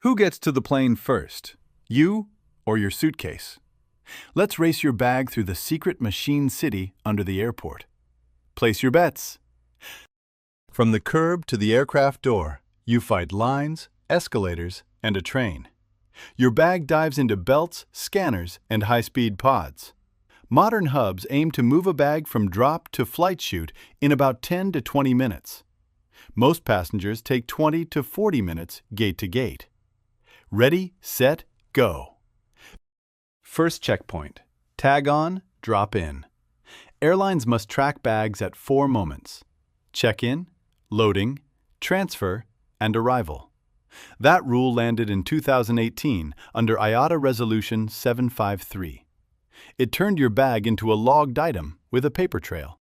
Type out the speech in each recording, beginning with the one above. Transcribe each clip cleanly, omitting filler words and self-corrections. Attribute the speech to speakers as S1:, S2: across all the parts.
S1: Who gets to the plane first? You or your suitcase? Let's race your bag through the secret machine city under the airport. Place your bets. From the curb to the aircraft door, you fight lines, escalators, and a train. Your bag dives into belts, scanners, and high-speed pods. Modern hubs aim to move a bag from drop to flight chute in about 10 to 20 minutes. Most passengers take 20 to 40 minutes gate to gate. Ready, set, go. First checkpoint. Tag on, drop in. Airlines must track bags at 4 moments: check-in, loading, transfer, and arrival. That rule landed in 2018 under IATA Resolution 753. It turned your bag into a logged item with a paper trail.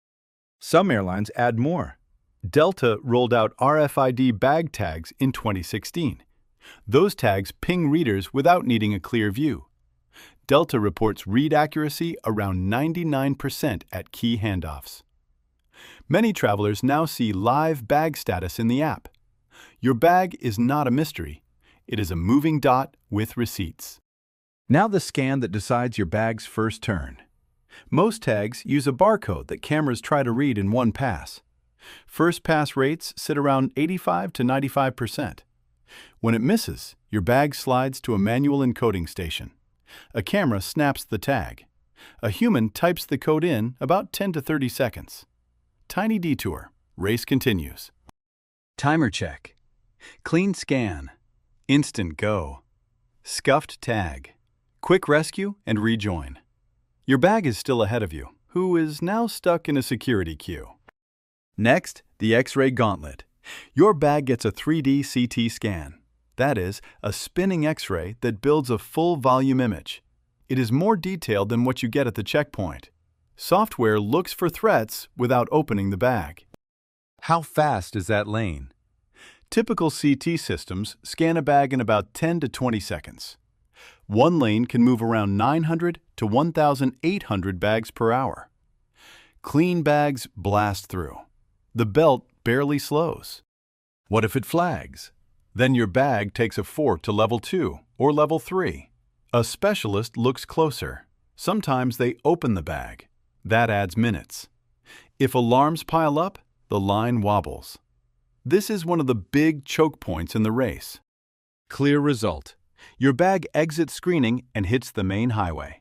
S1: Some airlines add more. Delta rolled out RFID bag tags in 2016. Those tags ping readers without needing a clear view. Delta reports read accuracy around 99% at key handoffs. Many travelers now see live bag status in the app. Your bag is not a mystery. It is a moving dot with receipts. Now the scan that decides your bag's first turn. Most tags use a barcode that cameras try to read in one pass. First pass rates sit around 85 to 95%. When it misses, your bag slides to a manual encoding station. A camera snaps the tag. A human types the code in about 10 to 30 seconds. Tiny detour. Race continues. Timer check. Clean scan. Instant go. Scuffed tag. Quick rescue and rejoin. Your bag is still ahead of you, who is now stuck in a security queue. Next, the X-ray gauntlet. Your bag gets a 3D CT scan. That is, a spinning X-ray that builds a full volume image. It is more detailed than what you get at the checkpoint. Software looks for threats without opening the bag. How fast is that lane? Typical CT systems scan a bag in about 10 to 20 seconds. One lane can move around 900 to 1,800 bags per hour. Clean bags blast through. The belt barely slows. What if it flags? Then your bag takes a fork to level 2 or level 3. A specialist looks closer. Sometimes they open the bag. That adds minutes. If alarms pile up, the line wobbles. This is one of the big choke points in the race. Clear result. Your bag exits screening and hits the main highway.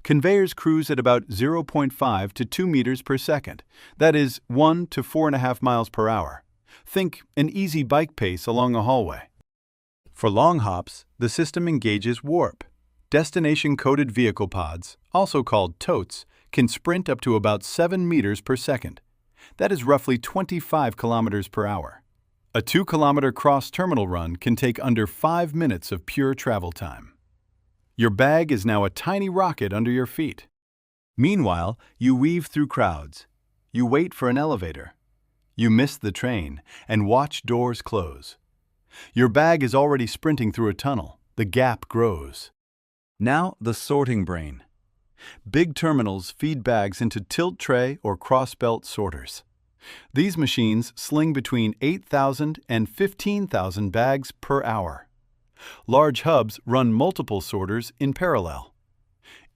S1: Conveyors cruise at about 0.5 to 2 meters per second. That is 1 to 4.5 miles per hour. Think an easy bike pace along a hallway. For long hops, the system engages warp. Destination-coded vehicle pods, also called totes, can sprint up to about 7 meters per second. That is roughly 25 kilometers per hour. A 2-kilometer cross-terminal run can take under 5 minutes of pure travel time. Your bag is now a tiny rocket under your feet. Meanwhile, you weave through crowds. You wait for an elevator. You miss the train and watch doors close. Your bag is already sprinting through a tunnel. The gap grows. Now the sorting brain. Big terminals feed bags into tilt tray or cross-belt sorters. These machines sling between 8,000 and 15,000 bags per hour. Large hubs run multiple sorters in parallel.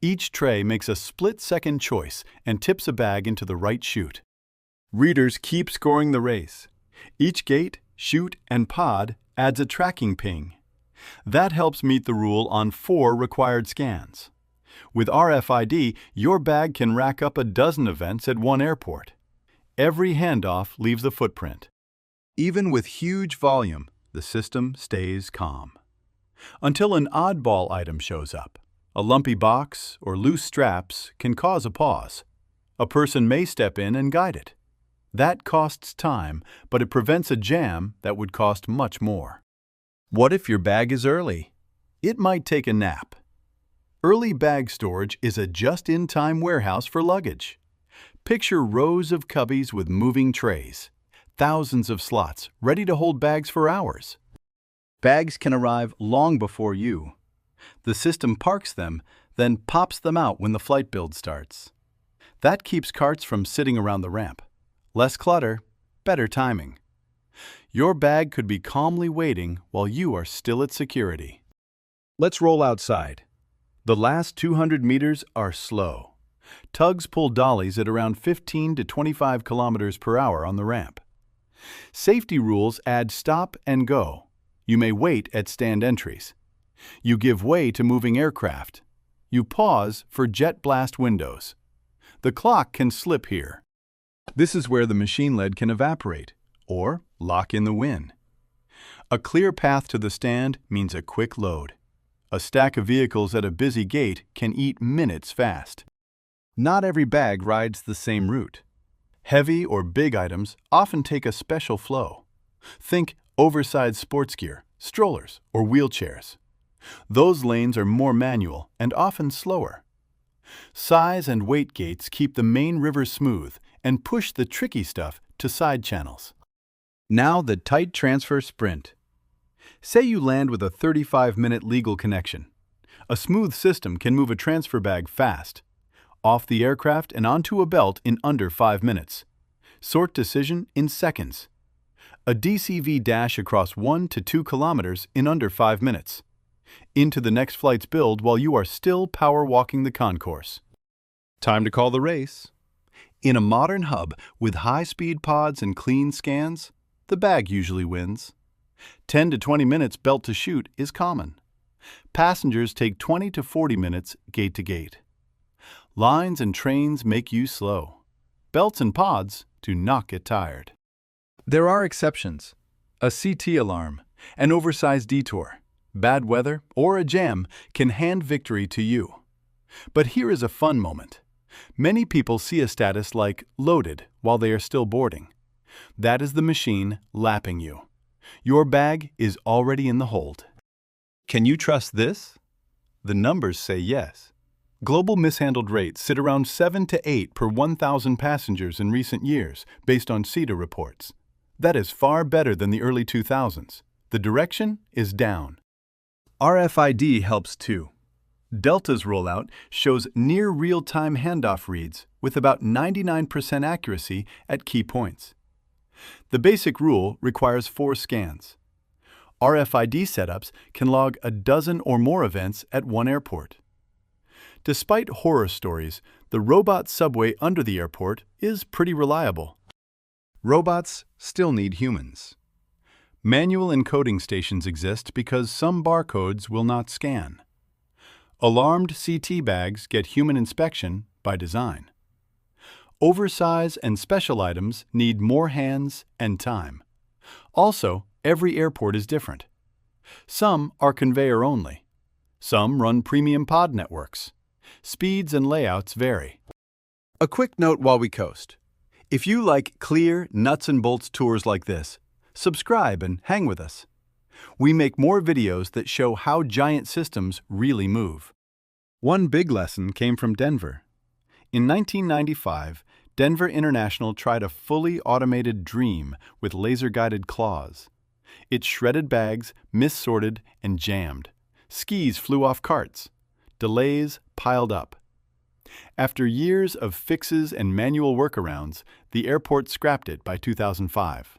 S1: Each tray makes a split-second choice and tips a bag into the right chute. Readers keep scoring the race. Each gate, chute, and pod adds a tracking ping. That helps meet the rule on 4 required scans. With RFID, your bag can rack up a dozen events at one airport. Every handoff leaves a footprint. Even with huge volume, the system stays calm. Until an oddball item shows up. A lumpy box or loose straps can cause a pause. A person may step in and guide it. That costs time, but it prevents a jam that would cost much more. What if your bag is early? It might take a nap. Early bag storage is a just-in-time warehouse for luggage. Picture rows of cubbies with moving trays, thousands of slots ready to hold bags for hours. Bags can arrive long before you. The system parks them, then pops them out when the flight build starts. That keeps carts from sitting around the ramp. Less clutter, better timing. Your bag could be calmly waiting while you are still at security. Let's roll outside. The last 200 meters are slow. Tugs pull dollies at around 15 to 25 kilometers per hour on the ramp. Safety rules add stop and go. You may wait at stand entries. You give way to moving aircraft. You pause for jet blast windows. The clock can slip here. This is where the machine lead can evaporate or lock in the win. A clear path to the stand means a quick load. A stack of vehicles at a busy gate can eat minutes fast. Not every bag rides the same route. Heavy or big items often take a special flow. Think oversized sports gear, strollers, or wheelchairs. Those lanes are more manual and often slower. Size and weight gates keep the main river smooth and push the tricky stuff to side channels. Now the tight transfer sprint. Say you land with a 35-minute legal connection. A smooth system can move a transfer bag fast, off the aircraft and onto a belt in under 5 minutes. Sort decision in seconds. A DCV dash across 1 to 2 kilometers in under 5 minutes. Into the next flight's build while you are still power walking the concourse. Time to call the race. In a modern hub with high-speed pods and clean scans, the bag usually wins. 10 to 20 minutes belt to chute is common. Passengers take 20 to 40 minutes gate to gate. Lines and trains make you slow. Belts and pods do not get tired. There are exceptions. A CT alarm, an oversized detour, bad weather, or a jam can hand victory to you. But here is a fun moment. Many people see a status like loaded while they are still boarding. That is the machine lapping you. Your bag is already in the hold. Can you trust this? The numbers say yes. Global mishandled rates sit around 7 to 8 per 1,000 passengers in recent years, based on CETA reports. That is far better than the early 2000s. The direction is down. RFID helps too. Delta's rollout shows near real-time handoff reads with about 99% accuracy at key points. The basic rule requires 4 scans. RFID setups can log a dozen or more events at one airport. Despite horror stories, the robot subway under the airport is pretty reliable. Robots still need humans. Manual encoding stations exist because some barcodes will not scan. Alarmed CT bags get human inspection by design. Oversize and special items need more hands and time. Also, every airport is different. Some are conveyor only. Some run premium pod networks. Speeds and layouts vary. A quick note while we coast. If you like clear, nuts and bolts tours like this, subscribe and hang with us. We make more videos that show how giant systems really move. One big lesson came from Denver. In 1995, Denver International tried a fully automated dream with laser-guided claws. It shredded bags, missorted, and jammed. Skis flew off carts. Delays piled up. After years of fixes and manual workarounds, the airport scrapped it by 2005.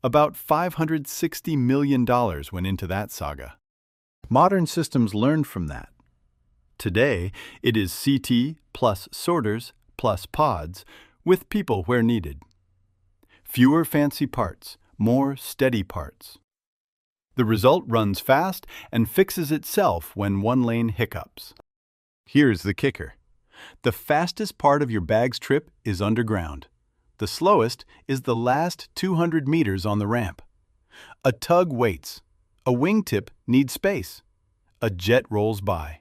S1: About $560 million went into that saga. Modern systems learned from that. Today, it is CT plus sorters plus pods with people where needed. Fewer fancy parts, more steady parts. The result runs fast and fixes itself when one lane hiccups. Here's the kicker. The fastest part of your bag's trip is underground. The slowest is the last 200 meters on the ramp. A tug waits. A wingtip needs space. A jet rolls by.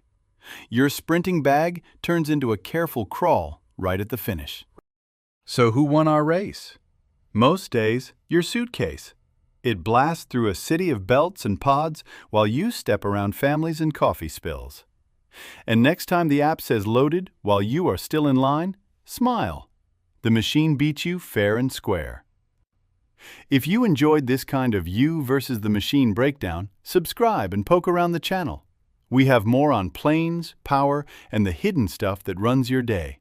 S1: Your sprinting bag turns into a careful crawl right at the finish. So who won our race? Most days, your suitcase. It blasts through a city of belts and pods while you step around families and coffee spills. And next time the app says loaded while you are still in line, smile. The machine beat you fair and square. If you enjoyed this kind of you versus the machine breakdown, subscribe and poke around the channel. We have more on planes, power, and the hidden stuff that runs your day.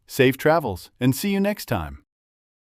S1: Safe travels, and see you next time.